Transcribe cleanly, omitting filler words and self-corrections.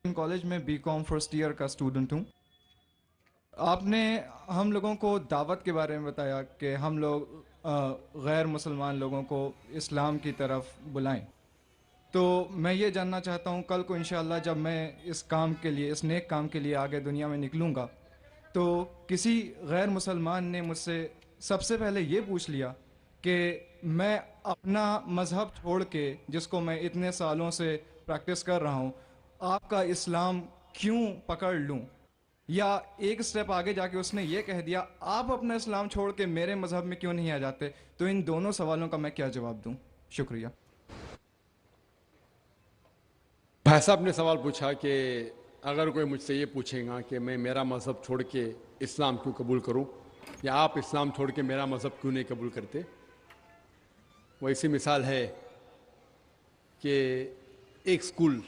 College میں be com first year کا student ہوں. آپ نے ہم لوگوں کو دعوت کے بارے میں بتایا کہ ہم لوگ غیر مسلمان لوگوں کو اسلام کی طرف بلائیں. تو میں یہ جاننا چاہتا ہوں کل کو انشاءاللہ جب میں اس کام کے لیے، اس نیک کام کے لیے آگے دنیا میں نکلوں گا، تو کسی غیر مسلمان نے مجھ سے سب سے پہلے یہ پوچھ لیا کہ میں اپنا مذہب چھوڑ کے، جس کو میں اتنے سالوں سے پریکٹس کر رہا ہوں، آپ کا اسلام کیوں پکڑ لوں؟ یا ایک سٹیپ آگے جا کے اس نے یہ کہہ دیا آپ اپنا اسلام چھوڑ کے میرے مذہب میں کیوں نہیں آ جاتے؟ تو ان دونوں سوالوں کا میں کیا جواب دوں؟ شکریہ. بھائی صاحب نے سوال پوچھا کہ اگر کوئی مجھ سے یہ پوچھے گا کہ میں میرا مذہب چھوڑ کے اسلام کیوں قبول کروں، یا آپ اسلام چھوڑ کے میرا مذہب کیوں نہیں قبول کرتے، وہ ایسی مثال ہے کہ ایک اسکول